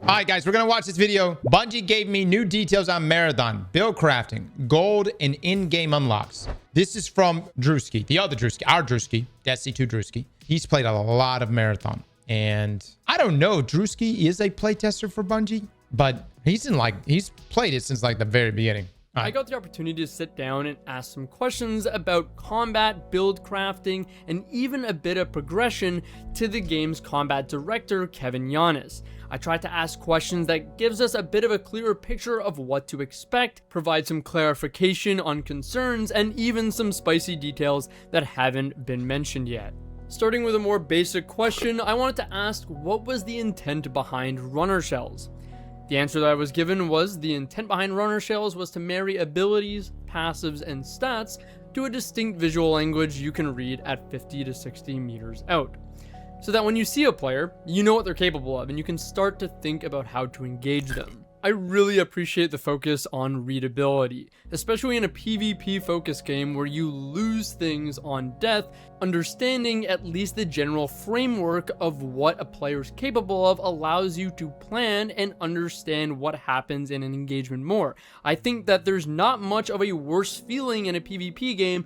All right, guys, we're going to watch this video. Bungie gave me new details on Marathon, Buildcrafting, gold, and in-game unlocks. This is from Drewski, the other Drewski, our Drewski, Destiny 2 Drewski. He's played a lot of Marathon. And I don't know, Drewski is a playtester for Bungie, but he's played it since like the very beginning. I got the opportunity to sit down and ask some questions about combat, build crafting, and even a bit of progression to the game's combat director, Kevin Yanis. I tried to ask questions that gives us a bit of a clearer picture of what to expect, provide some clarification on concerns, and even some spicy details that haven't been mentioned yet. Starting with a more basic question, I wanted to ask what was the intent behind runner shells? The answer that I was given was the intent behind runner shells was to marry abilities, passives, and stats to a distinct visual language you can read at 50 to 60 meters out. So that when you see a player, you know what they're capable of and you can start to think about how to engage them. I really appreciate the focus on readability, especially in a PvP focused game where you lose things on death. Understanding at least the general framework of what a player is capable of allows you to plan and understand what happens in an engagement more. I think that there's not much of a worse feeling in a PvP game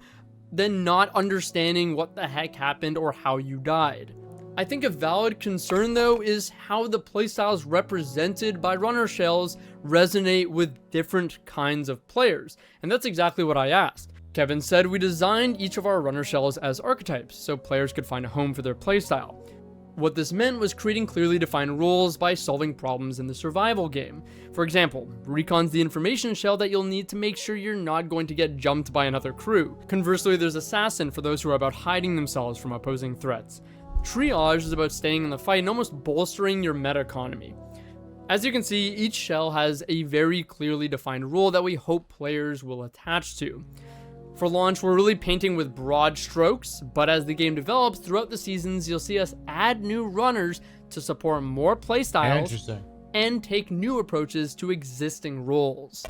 than not understanding what the heck happened or how you died. I think a valid concern though is how the playstyles represented by runner shells resonate with different kinds of players, and that's exactly what I asked. Kevin said we designed each of our runner shells as archetypes so players could find a home for their playstyle. What this meant was creating clearly defined roles by solving problems in the survival game. For example, Recon's the information shell that you'll need to make sure you're not going to get jumped by another crew. Conversely, there's Assassin for those who are about hiding themselves from opposing threats. Triage is about staying in the fight and almost bolstering your meta economy. As you can see, each shell has a very clearly defined role that we hope players will attach to. For launch, we're really painting with broad strokes, but as the game develops throughout the seasons, you'll see us add new runners to support more playstyles and take new approaches to existing roles.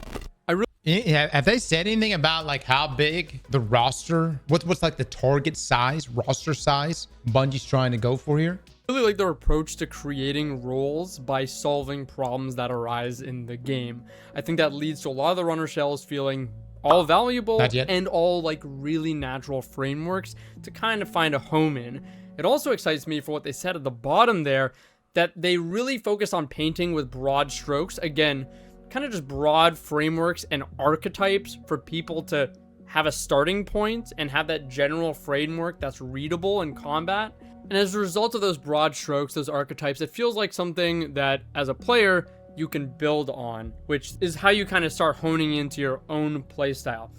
Have they said anything about like how big the roster, what's like the target size, roster size Bungie's trying to go for here? I really like their approach to creating roles by solving problems that arise in the game. I think that leads to a lot of the runner shells feeling all valuable and all like really natural frameworks to kind of find a home in. It also excites me for what they said at the bottom there, that they really focus on painting with broad strokes. Again, kind of just broad frameworks and archetypes for people to have a starting point and have that general framework that's readable in combat. And as a result of those broad strokes, those archetypes, it feels like something that as a player you can build on, which is how you kind of start honing into your own playstyle.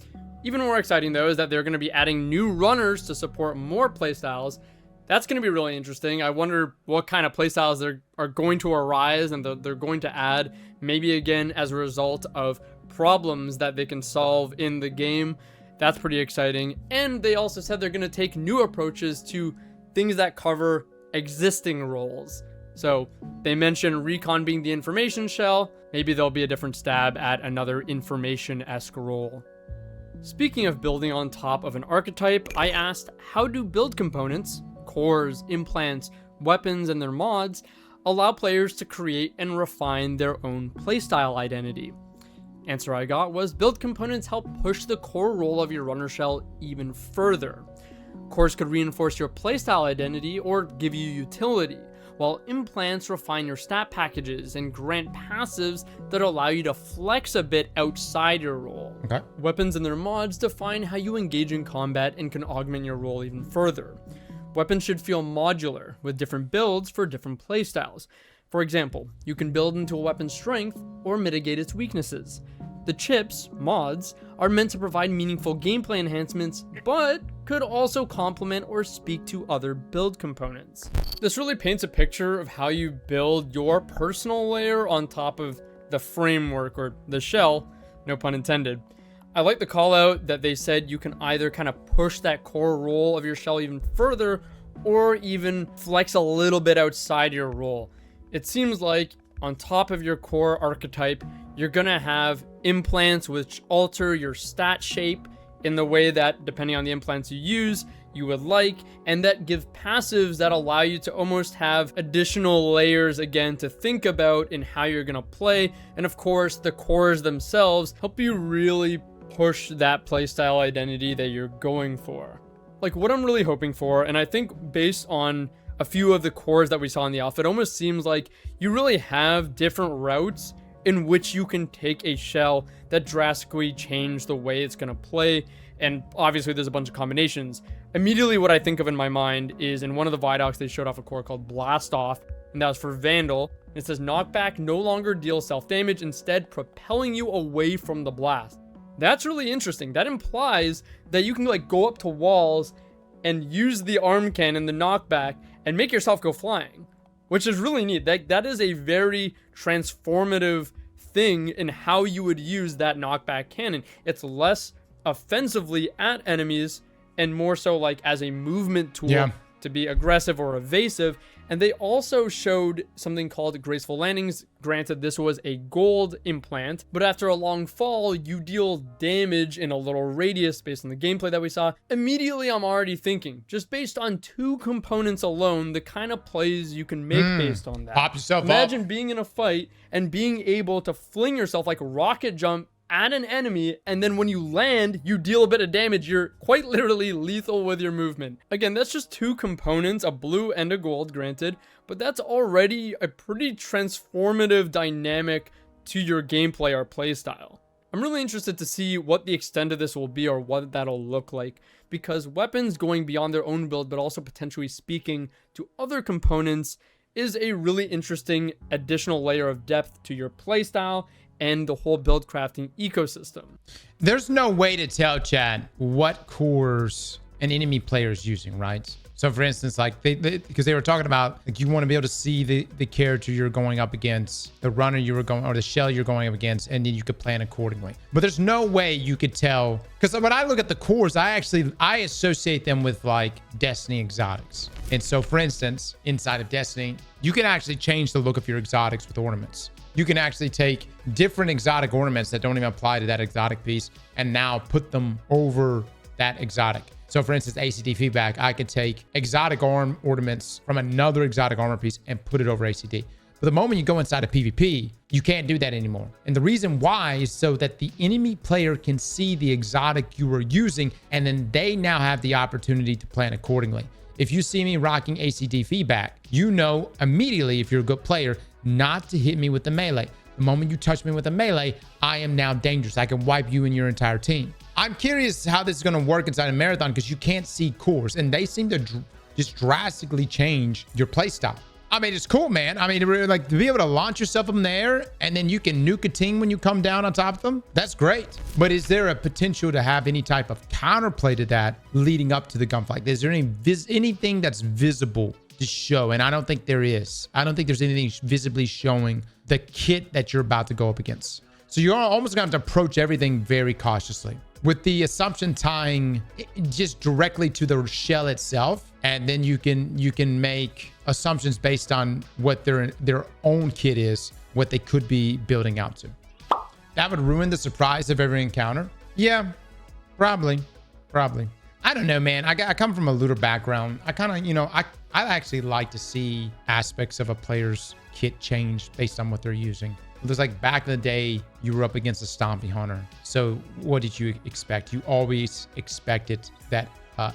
Even more exciting though is that they're going to be adding new runners to support more playstyles. That's going to be really interesting. I wonder what kind of playstyles are going to arise and they're going to add, maybe again as a result of problems that they can solve in the game. That's pretty exciting. And they also said they're going to take new approaches to things that cover existing roles. So they mentioned Recon being the information shell. Maybe there'll be a different stab at another information-esque role. Speaking of building on top of an archetype, I asked, how do build components, cores, implants, weapons, and their mods allow players to create and refine their own playstyle identity? Answer I got was build components help push the core role of your runner shell even further. Cores could reinforce your playstyle identity or give you utility, while implants refine your stat packages and grant passives that allow you to flex a bit outside your role. Okay. Weapons and their mods define how you engage in combat and can augment your role even further. Weapons should feel modular, with different builds for different playstyles. For example, you can build into a weapon's strength or mitigate its weaknesses. The chips, mods, are meant to provide meaningful gameplay enhancements, but could also complement or speak to other build components. This really paints a picture of how you build your personal layer on top of the framework or the shell, no pun intended. I like the call out that they said you can either kind of push that core role of your shell even further or even flex a little bit outside your role. It seems like on top of your core archetype, you're gonna have implants which alter your stat shape in the way that, depending on the implants you use, you would like, and that give passives that allow you to almost have additional layers again to think about in how you're gonna play. And of course, the cores themselves help you really push that playstyle identity that you're going for. Like what I'm really hoping for, and I think based on a few of the cores that we saw in the alpha, it almost seems like you really have different routes in which you can take a shell that drastically change the way it's going to play. And obviously there's a bunch of combinations. Immediately what I think of in my mind is in one of the Vidocs, they showed off a core called Blast Off, and that was for Vandal. It says knockback no longer deals self-damage, instead propelling you away from the blast. That's really interesting. That implies that you can like go up to walls and use the arm cannon, the knockback, and make yourself go flying, which is really neat. That is a very transformative thing in how you would use that knockback cannon. It's less offensively at enemies and more so like as a movement tool to be aggressive or evasive. And they also showed something called graceful landings. Granted, this was a gold implant, but after a long fall, you deal damage in a little radius based on the gameplay that we saw. Immediately, I'm already thinking, just based on 2 components alone, the kind of plays you can make based on that. Pop yourself Imagine up. being in a fight and being able to fling yourself like rocket jump at an enemy, and then when you land, you deal a bit of damage. You're quite literally lethal with your movement. Again, that's just 2 components, a blue and a gold, granted, but that's already a pretty transformative dynamic to your gameplay or playstyle. I'm really interested to see what the extent of this will be or what that'll look like, because weapons going beyond their own build, but also potentially speaking to other components, is a really interesting additional layer of depth to your playstyle and the whole build crafting ecosystem. There's no way to tell, Chad, what cores an enemy player is using, right? So for instance, like because they were talking about like you want to be able to see the character you're going up against, the runner you were going, or the shell you're going up against, and then you could plan accordingly. But there's no way you could tell, because when I look at the cores, I associate them with like Destiny exotics. And so for instance, inside of Destiny, you can actually change the look of your exotics with ornaments. You can actually take different exotic ornaments that don't even apply to that exotic piece and now put them over that exotic. So for instance, ACD feedback, I could take exotic arm ornaments from another exotic armor piece and put it over ACD. But the moment you go inside of PvP, you can't do that anymore. And the reason why is so that the enemy player can see the exotic you are using, and then they now have the opportunity to plan accordingly. If you see me rocking ACD feedback, you know immediately, if you're a good player, not to hit me with the melee. The moment you touch me with a melee, I am now dangerous. I can wipe you and your entire team. I'm curious how this is going to work inside a marathon, because you can't see cores, and they seem to just drastically change your playstyle. I mean, it's cool, man. I mean, like to be able to launch yourself from there and then you can nuke a team when you come down on top of them. That's great. But is there a potential to have any type of counterplay to that leading up to the gunfight? Is there anything that's visible to show? And I don't think there is. I don't think there's anything visibly showing the kit that you're about to go up against. So you're almost going to have to approach everything very cautiously, with the assumption tying just directly to the shell itself, and then you can make assumptions based on what their own kit is, what they could be building out to. That would ruin the surprise of every encounter. Yeah, probably. I don't know, man. I come from a looter background. I kind of, I actually like to see aspects of a player's kit change based on what they're using. There's like back in the day, you were up against a Stompy Hunter. So what did you expect? You always expected that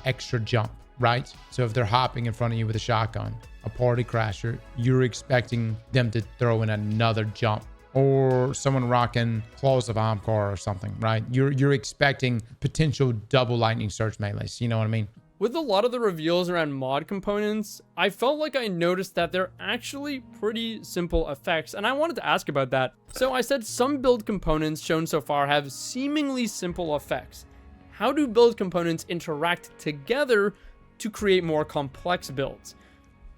extra jump, right? So if they're hopping in front of you with a shotgun, a party crasher, you're expecting them to throw in another jump. Or someone rocking Claws of Amkar or something, right? You're expecting potential double lightning surge melees. You know what I mean? With a lot of the reveals around mod components, I felt like I noticed that they're actually pretty simple effects, and I wanted to ask about that. So I said some build components shown so far have seemingly simple effects. How do build components interact together to create more complex builds?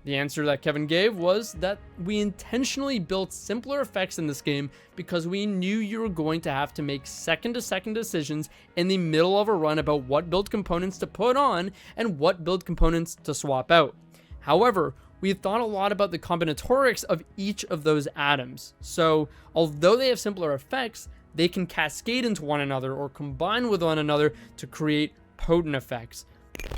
The answer that Kevin gave was that we intentionally built simpler effects in this game because we knew you were going to have to make second-to-second decisions in the middle of a run about what build components to put on and what build components to swap out. However, we thought a lot about the combinatorics of each of those atoms. So, although they have simpler effects, they can cascade into one another or combine with one another to create potent effects.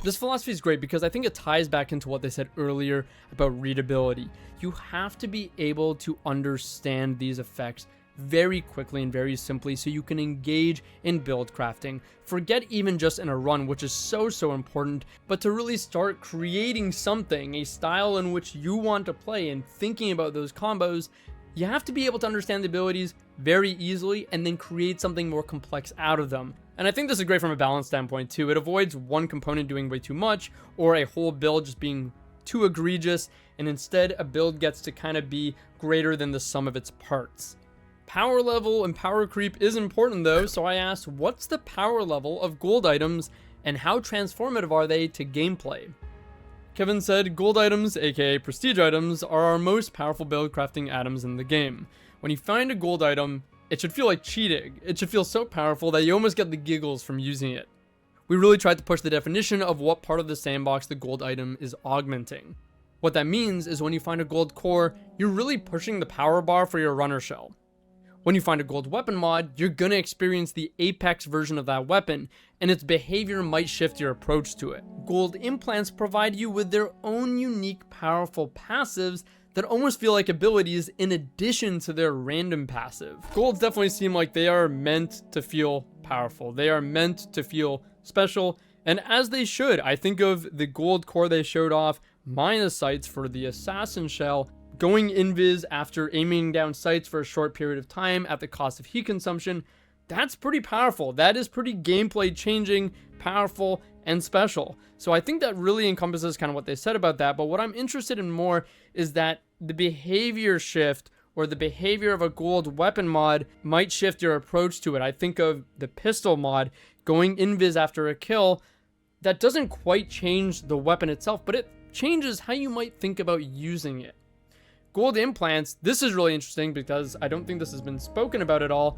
This philosophy is great because I think it ties back into what they said earlier about readability. You have to be able to understand these effects very quickly and very simply so you can engage in build crafting. Forget even just in a run, which is so important, but to really start creating something, a style in which you want to play and thinking about those combos, you have to be able to understand the abilities very easily and then create something more complex out of them. And I think this is great from a balance standpoint too. It avoids one component doing way too much or a whole build just being too egregious, and instead a build gets to kind of be greater than the sum of its parts. Power level and power creep is important though, so I asked, what's the power level of gold items and how transformative are they to gameplay? Kevin said, gold items, aka prestige items, are our most powerful build crafting items in the game. When you find a gold item, it should feel like cheating. It should feel so powerful that you almost get the giggles from using it. We really tried to push the definition of what part of the sandbox the gold item is augmenting. What that means is when you find a gold core, you're really pushing the power bar for your runner shell. When you find a gold weapon mod, you're gonna experience the apex version of that weapon, and its behavior might shift your approach to it. Gold implants provide you with their own unique powerful passives that almost feel like abilities in addition to their random passive. Golds definitely seem like they are meant to feel powerful. They are meant to feel special, and as they should. I think of the gold core they showed off, minus sights for the assassin shell, going invis after aiming down sights for a short period of time at the cost of heat consumption. That's pretty powerful. That is pretty gameplay changing, powerful, and special. So I think that really encompasses kind of what they said about that. But what I'm interested in more is that the behavior shift or the behavior of a gold weapon mod might shift your approach to it. I think of the pistol mod, going invis after a kill. That doesn't quite change the weapon itself, but it changes how you might think about using it. Gold implants, this is really interesting because I don't think this has been spoken about at all.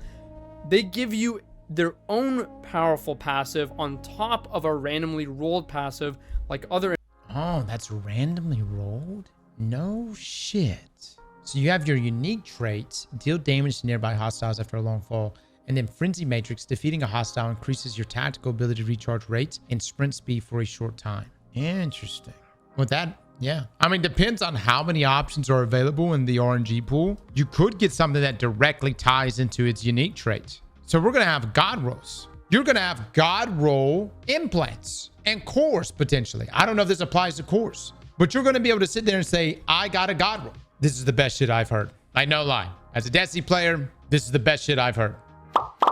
They give you their own powerful passive on top of a randomly rolled passive like other. Oh, that's randomly rolled? No shit. So you have your unique traits, deal damage to nearby hostiles after a long fall, and then Frenzy Matrix, defeating a hostile increases your tactical ability recharge rates and sprint speed for a short time. Interesting. With that, yeah. I mean, depends on how many options are available in the RNG pool. You could get something that directly ties into its unique traits. So we're going to have God rolls. You're going to have God roll implants and cores potentially. I don't know if this applies to cores, but you're going to be able to sit there and say, I got a God roll. This is the best shit I've heard. Like, no lie. As a Destiny player, this is the best shit I've heard.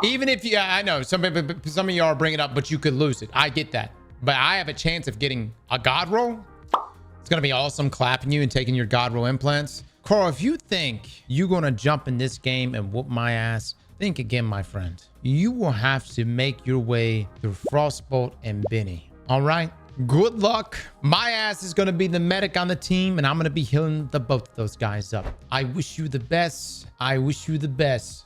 Even if you, I know some of y'all are bringing it up, but you could lose it. I get that. But I have a chance of getting a God roll. It's going to be awesome clapping you and taking your God roll implants. Carl, if you think you're going to jump in this game and whoop my ass, think again, my friend. You will have to make your way through Frostbolt and Benny. All right? Good luck. My ass is going to be the medic on the team, and I'm going to be healing the both of those guys up. I wish you the best. I wish you the best.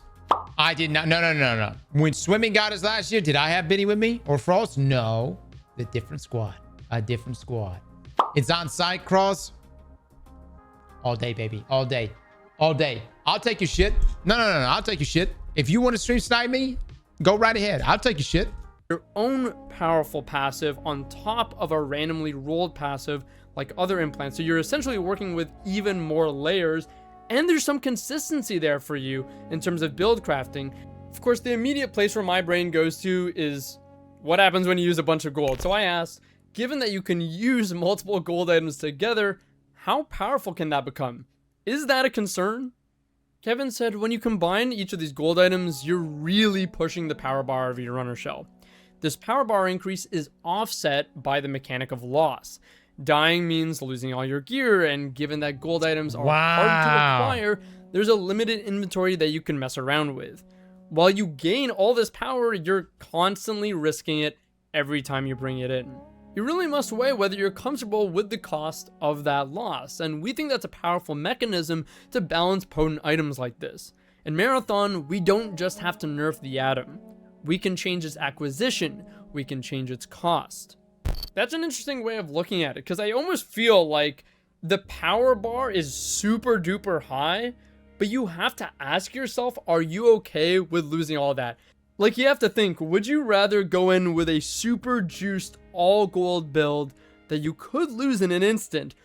I did not. No. When swimming got us last year, did I have Benny with me or Frost? No. The different squad. A different squad. It's on Aztecross. All day, baby. All day. All day. I'll take your shit. No. I'll take your shit. If you want to stream snipe me, go right ahead. I'll take your shit. Your own powerful passive on top of a randomly rolled passive like other implants. So you're essentially working with even more layers, and there's some consistency there for you in terms of build crafting. Of course, the immediate place where my brain goes to is what happens when you use a bunch of gold. So I asked, given that you can use multiple gold items together, how powerful can that become? Is that a concern? Kevin said, when you combine each of these gold items, you're really pushing the power bar of your runner shell. This power bar increase is offset by the mechanic of loss. Dying means losing all your gear, and given that gold items are hard to acquire, there's a limited inventory that you can mess around with. While you gain all this power, you're constantly risking it every time you bring it in. You really must weigh whether you're comfortable with the cost of that loss, and we think that's a powerful mechanism to balance potent items like this. In Marathon, we don't just have to nerf the atom. We can change its acquisition, we can change its cost. That's an interesting way of looking at it, because I almost feel like the power bar is super duper high, but you have to ask yourself, are you okay with losing all that? Like, you have to think, would you rather go in with a super juiced all gold build that you could lose in an instant,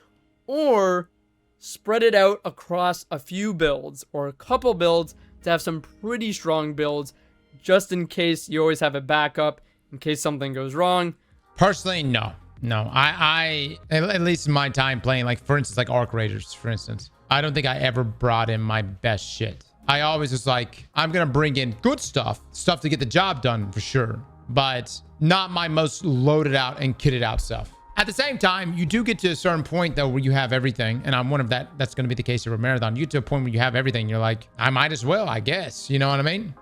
or spread it out across a few builds or a couple builds to have some pretty strong builds just in case you always have a backup in case something goes wrong? Personally, no. I at least in my time playing, like, for instance, like Arc Raiders, for instance, I don't think I ever brought in my best shit. I always was like, I'm going to bring in good stuff to get the job done for sure, but not my most loaded out and kitted out stuff. At the same time, you do get to a certain point though where you have everything, and I'm one of that. That's going to be the case of a marathon. You get to a point where you have everything. You're like, I might as well, I guess. You know what I mean?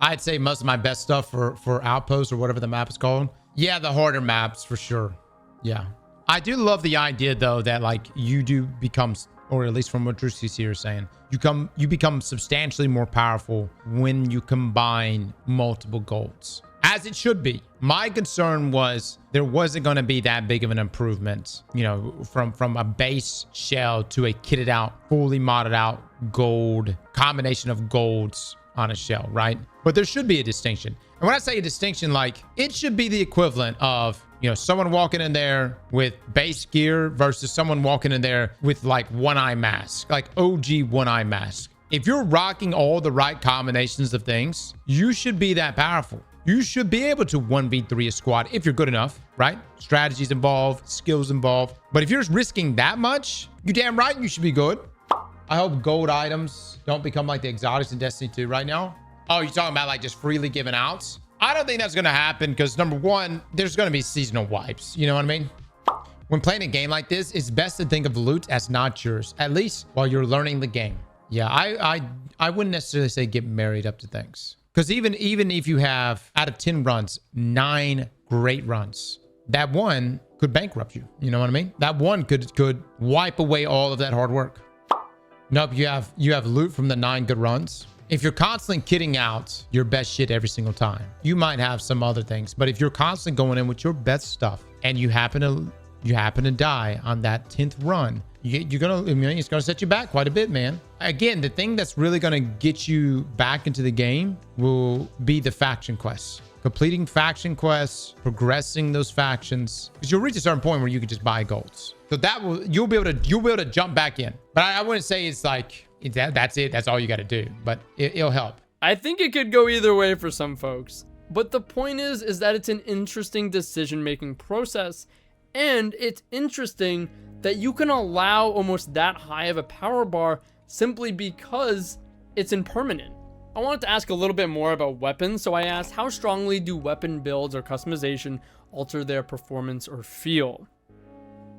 I'd say most of my best stuff for Outpost or whatever the map is called. Yeah, the harder maps for sure. Yeah. I do love the idea though that like you do become, or at least from what Drewski's here is saying, you become substantially more powerful when you combine multiple golds. As it should be. My concern was there wasn't going to be that big of an improvement, you know, from a base shell to a kitted out, fully modded out gold, combination of golds on a shell, right? But there should be a distinction. And when I say a distinction, like, it should be the equivalent of, you know, someone walking in there with base gear versus someone walking in there with like one-eye mask, like OG one-eye mask. If you're rocking all the right combinations of things, you should be that powerful. You should be able to 1v3 a squad if you're good enough, right? Strategies involved, skills involved. But if you're risking that much, you damn right you should be good. I hope gold items don't become like the exotics in Destiny 2 right now. Oh, you're talking about like just freely giving out? I don't think that's going to happen because number one, there's going to be seasonal wipes. You know what I mean? When playing a game like this, it's best to think of loot as not yours, at least while you're learning the game. Yeah, I wouldn't necessarily say get married up to things. Because even if you have, out of 10 runs, 9 great runs, that one could bankrupt you. You know what I mean? That one could wipe away all of that hard work. Nope, you have loot from the 9 good runs. If you're constantly kitting out your best shit every single time, you might have some other things. But if you're constantly going in with your best stuff and you happen to die on that 10th run, it's gonna set you back quite a bit, man. Again, the thing that's really gonna get you back into the game will be the faction quests. Completing faction quests, progressing those factions, because you'll reach a certain point where you can just buy golds. So you'll be able to jump back in. But I wouldn't say it's like that's it. That's all you got to do. But it'll help. I think it could go either way for some folks. But the point is that it's an interesting decision-making process, and it's interesting that you can allow almost that high of a power bar simply because it's impermanent. I wanted to ask a little bit more about weapons, so I asked, how strongly do weapon builds or customization alter their performance or feel?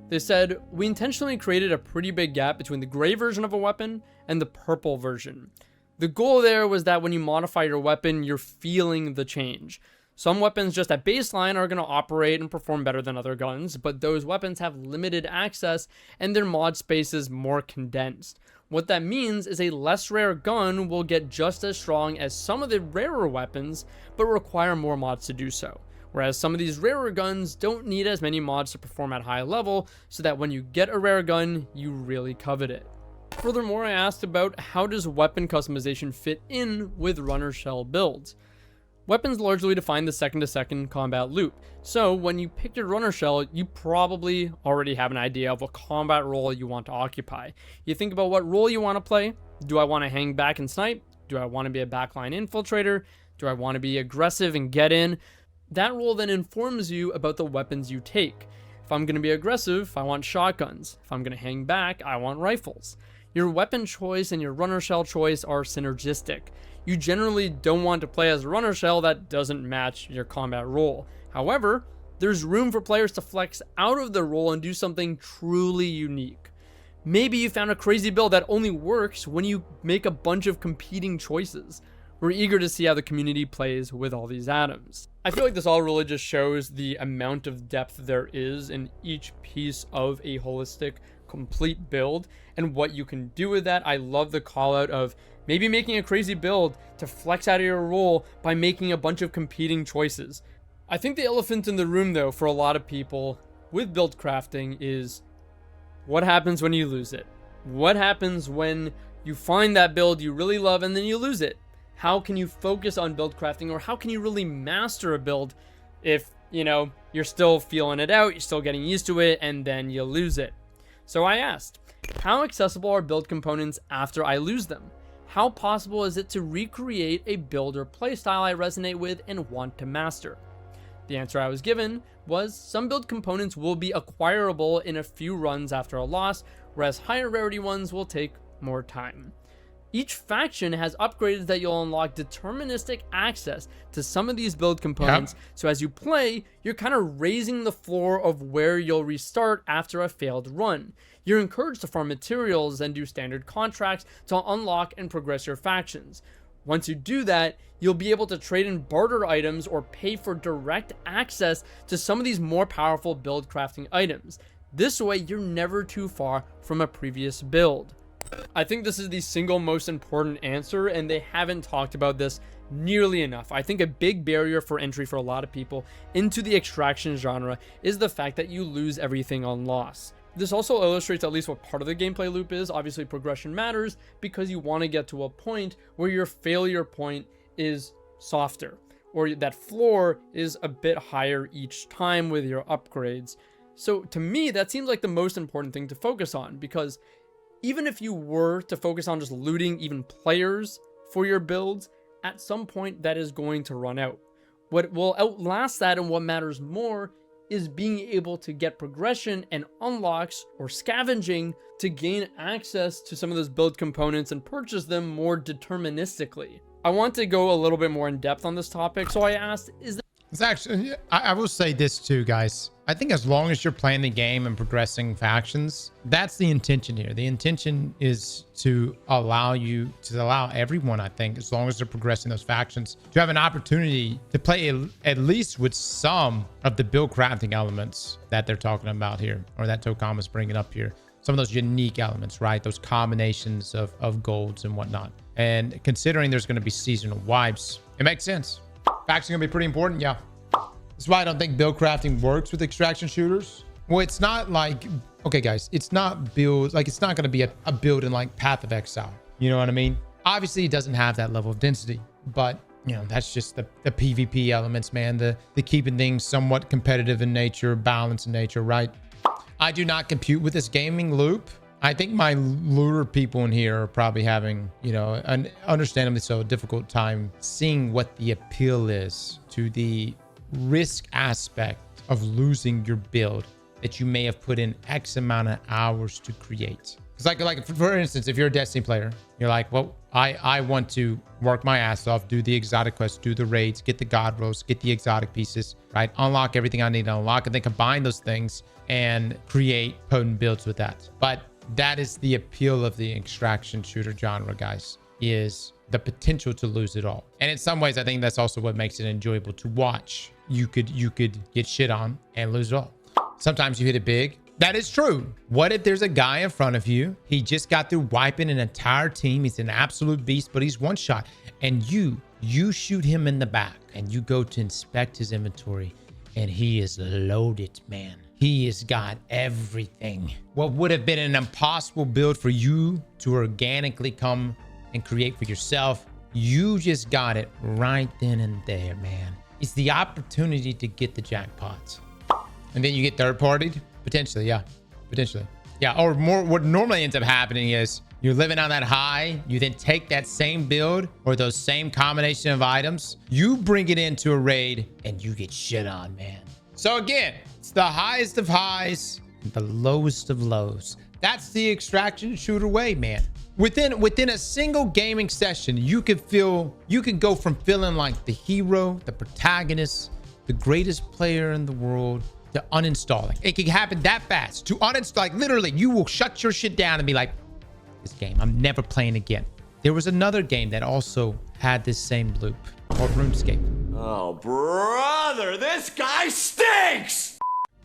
They said, we intentionally created a pretty big gap between the gray version of a weapon and the purple version. The goal there was that when you modify your weapon, you're feeling the change. Some weapons just at baseline are going to operate and perform better than other guns, but those weapons have limited access and their mod space is more condensed. What that means is a less rare gun will get just as strong as some of the rarer weapons, but require more mods to do so. Whereas some of these rarer guns don't need as many mods to perform at high level, so that when you get a rare gun, you really covet it. Furthermore, I asked about how does weapon customization fit in with runner shell builds. Weapons largely define the second-to-second combat loop, so when you pick your runner shell, you probably already have an idea of what combat role you want to occupy. You think about what role you want to play. Do I want to hang back and snipe? Do I want to be a backline infiltrator? Do I want to be aggressive and get in? That role then informs you about the weapons you take. If I'm going to be aggressive, I want shotguns. If I'm going to hang back, I want rifles. Your weapon choice and your runner shell choice are synergistic. You generally don't want to play as a runner shell that doesn't match your combat role. However, there's room for players to flex out of their role and do something truly unique. Maybe you found a crazy build that only works when you make a bunch of competing choices. We're eager to see how the community plays with all these atoms. I feel like this all really just shows the amount of depth there is in each piece of a holistic, complete build and what you can do with that. I love the call out of maybe making a crazy build to flex out of your role by making a bunch of competing choices. I think the elephant in the room though for a lot of people with build crafting is what happens when you lose it? What happens when you find that build you really love and then you lose it? how can you focus on build crafting, or how can you really master a build if, you know, you're still feeling it out, you're still getting used to it, and then you lose it? So I asked, how accessible are build components after I lose them? How possible is it to recreate a build or playstyle I resonate with and want to master? The answer I was given was some build components will be acquirable in a few runs after a loss, whereas higher rarity ones will take more time. Each faction has upgrades that you'll unlock deterministic access to some of these build components, so as you play, you're kind of raising the floor of where you'll restart after a failed run. You're encouraged to farm materials and do standard contracts to unlock and progress your factions. Once you do that, you'll be able to trade in barter items or pay for direct access to some of these more powerful build crafting items. This way, you're never too far from a previous build. I think this is the single most important answer, and they haven't talked about this nearly enough. I think a big barrier for entry for a lot of people into the extraction genre is the fact that you lose everything on loss. This also illustrates at least what part of the gameplay loop is. Obviously, progression matters because you want to get to a point where your failure point is softer, or that floor is a bit higher each time with your upgrades. So to me, that seems like the most important thing to focus on, because even if you were to focus on just looting even players for your builds, at some point that is going to run out. What will outlast that, and what matters more, is being able to get progression and unlocks or scavenging to gain access to some of those build components and purchase them more deterministically. I want to go a little bit more in depth on this topic, so I asked, It's actually, I will say this too, guys. I think as long as you're playing the game and progressing factions, that's the intention here. The intention is to allow everyone, I think, as long as they're progressing those factions, to have an opportunity to play at least with some of the build crafting elements that they're talking about here, or that Tokama's bringing up here. Some of those unique elements, right? Those combinations of golds and whatnot. And considering there's going to be seasonal wipes, it makes sense. Factions are going to be pretty important, yeah. That's why I don't think build crafting works with extraction shooters. Well, it's not like, okay, guys, it's not build, like it's not going to be a build in like Path of Exile. You know what I mean? Obviously, it doesn't have that level of density, but you know, that's just the PvP elements, man. The keeping things somewhat competitive in nature, balanced in nature, right? I do not compute with this gaming loop. I think my looter people in here are probably having, you know, an understandably so difficult time seeing what the appeal is to the risk aspect of losing your build that you may have put in X amount of hours to create. It's like for instance, if you're a Destiny player, you're like, well, I want to work my ass off, do the exotic quests, do the raids, get the god rolls, get the exotic pieces, right? Unlock everything I need to unlock, and then combine those things and create potent builds with that. But that is the appeal of the extraction shooter genre, guys, is the potential to lose it all. And in some ways, I think that's also what makes it enjoyable to watch. You could get shit on and lose it all. Sometimes you hit it big. That is true. What if there's a guy in front of you? He just got through wiping an entire team. He's an absolute beast, but he's one shot. And you shoot him in the back, and you go to inspect his inventory, and he is loaded, man. He has got everything. What would have been an impossible build for you to organically come and create for yourself, you just got it right then and there, man. It's the opportunity to get the jackpots. And then you get third-partied? Potentially, yeah. Potentially. Yeah, or more, what normally ends up happening is you're living on that high. You then take that same build or those same combination of items. You bring it into a raid and you get shit on, man. So again, it's the highest of highs, the lowest of lows. That's the extraction shooter way, man. Within a single gaming session, you can go from feeling like the hero, the protagonist, the greatest player in the world, to uninstalling. It can happen that fast. To uninstall, like literally, you will shut your shit down and be like, this game, I'm never playing again. There was another game that also had this same loop, called RuneScape. Oh, brother, this guy stinks!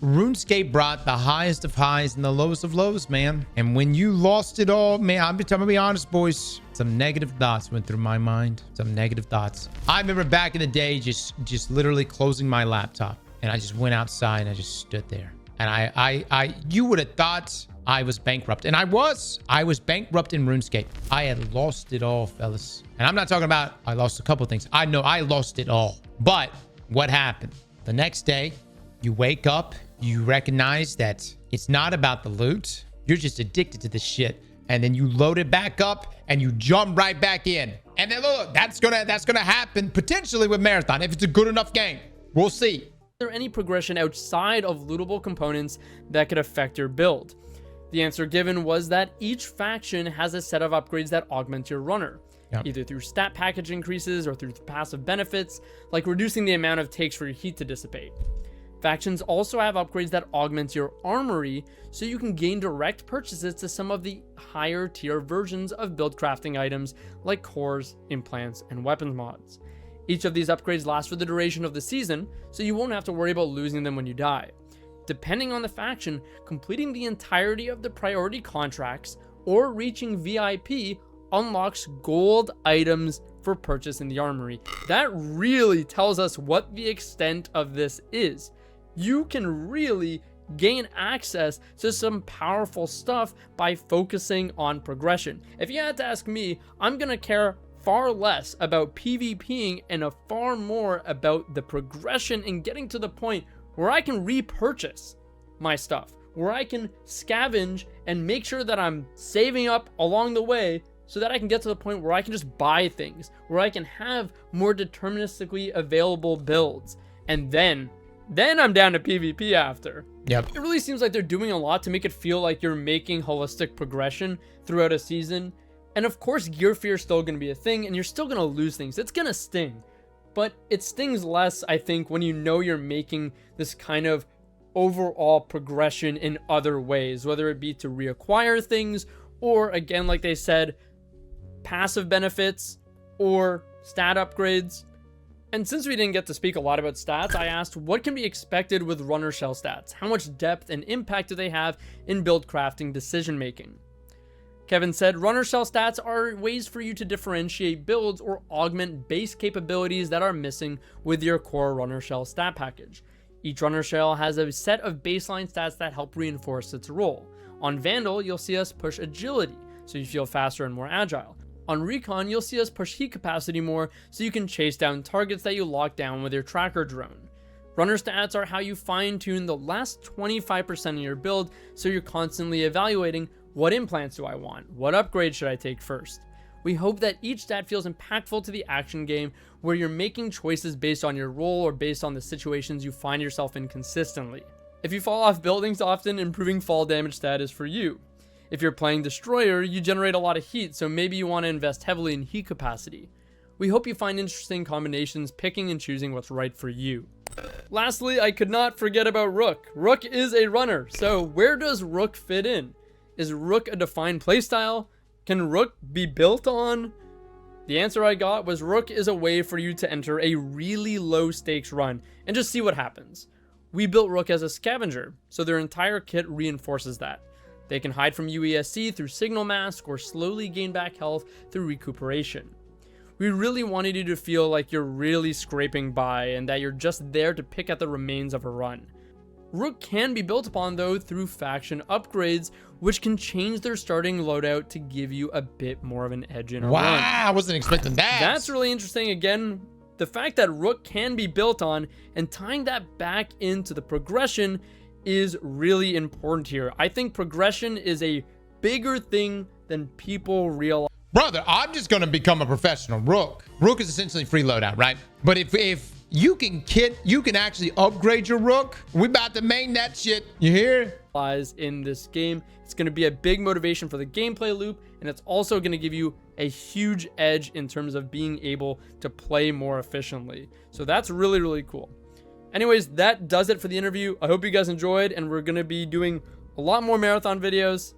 RuneScape brought the highest of highs and the lowest of lows, man. And when you lost it all, man, I'm gonna be honest, boys. Some negative thoughts went through my mind. Some negative thoughts. I remember back in the day, just literally closing my laptop, and I just went outside and I just stood there. And you would have thought I was bankrupt. And I was bankrupt in RuneScape. I had lost it all, fellas. And I'm not talking about I lost a couple things. I know I lost it all. But what happened? The next day, you wake up, you recognize that it's not about the loot. You're just addicted to the shit. And then you load it back up and you jump right back in. And then look, that's gonna happen potentially with Marathon if it's a good enough game. We'll see. Is there any progression outside of lootable components that could affect your build? The answer given was that each faction has a set of upgrades that augment your runner, either through stat package increases or through passive benefits, like reducing the amount of takes for your heat to dissipate. Factions also have upgrades that augment your armory, so you can gain direct purchases to some of the higher tier versions of build crafting items like cores, implants, and weapons mods. Each of these upgrades lasts for the duration of the season, so you won't have to worry about losing them when you die. Depending on the faction, completing the entirety of the priority contracts or reaching VIP unlocks gold items for purchase in the armory. That really tells us what the extent of this is. You can really gain access to some powerful stuff by focusing on progression. If you had to ask me, I'm gonna care far less about PvPing and far more about the progression and getting to the point where I can repurchase my stuff, where I can scavenge and make sure that I'm saving up along the way so that I can get to the point where I can just buy things, where I can have more deterministically available builds. And then I'm down to PvP after. Yep. It really seems like they're doing a lot to make it feel like you're making holistic progression throughout a season. And of course, gear fear is still going to be a thing, and you're still going to lose things. It's going to sting. But it stings less, I think, when you know you're making this kind of overall progression in other ways, whether it be to reacquire things or, again, like they said, passive benefits or stat upgrades. And since we didn't get to speak a lot about stats, I asked what can be expected with runner shell stats? How much depth and impact do they have in build crafting decision making? Kevin said, runner shell stats are ways for you to differentiate builds or augment base capabilities that are missing with your core runner shell stat package. Each runner shell has a set of baseline stats that help reinforce its role. On Vandal, you'll see us push agility, so you feel faster and more agile. On Recon, you'll see us push heat capacity more so you can chase down targets that you lock down with your tracker drone. Runner stats are how you fine-tune the last 25% of your build, so you're constantly evaluating what implants do I want, what upgrade should I take first. We hope that each stat feels impactful to the action game where you're making choices based on your role or based on the situations you find yourself in consistently. If you fall off buildings often, improving fall damage stat is for you. If you're playing Destroyer, you generate a lot of heat, so maybe you want to invest heavily in heat capacity. We hope you find interesting combinations, picking and choosing what's right for you. Lastly, I could not forget about Rook. Rook is a runner, so where does Rook fit in? Is Rook a defined playstyle? Can Rook be built on? The answer I got was Rook is a way for you to enter a really low stakes run and just see what happens. We built Rook as a scavenger, so their entire kit reinforces that. They can hide from UESC through Signal Mask or slowly gain back health through recuperation. We really wanted you to feel like you're really scraping by and that you're just there to pick at the remains of a run. Rook can be built upon though through faction upgrades, which can change their starting loadout to give you a bit more of an edge in a run. Wow, I wasn't expecting that. That's really interesting. Again, the fact that Rook can be built on and tying that back into the progression is really important here. I think progression is a bigger thing than people realize. Brother, I'm just going to become a professional Rook. Rook is essentially free loadout, right? But if you can actually upgrade your Rook, we about to main that shit. You hear? In this game, it's going to be a big motivation for the gameplay loop, and it's also going to give you a huge edge in terms of being able to play more efficiently. So that's really, really cool. Anyways, that does it for the interview. I hope you guys enjoyed, and we're going to be doing a lot more marathon videos.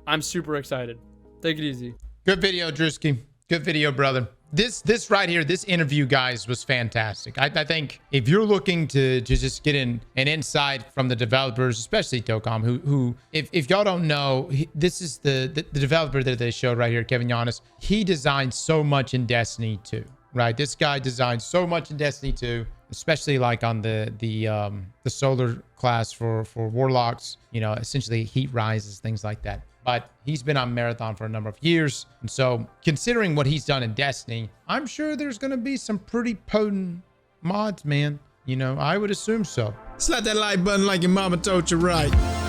I'm super excited. Take it easy. Good video, Drewski. Good video, brother. This right here, this interview, guys, was fantastic. I think if you're looking to just get an insight from the developers, especially Docom, who if y'all don't know, this is the developer that they showed right here, Kevin Giannis. He designed so much in Destiny 2, right? This guy designed so much in Destiny 2. especially like on the solar class for warlocks, you know, essentially heat rises, things like that. But he's been on Marathon for a number of years. And so considering what he's done in Destiny, I'm sure there's going to be some pretty potent mods, man. You know, I would assume so. Slap that like button like your mama told you right.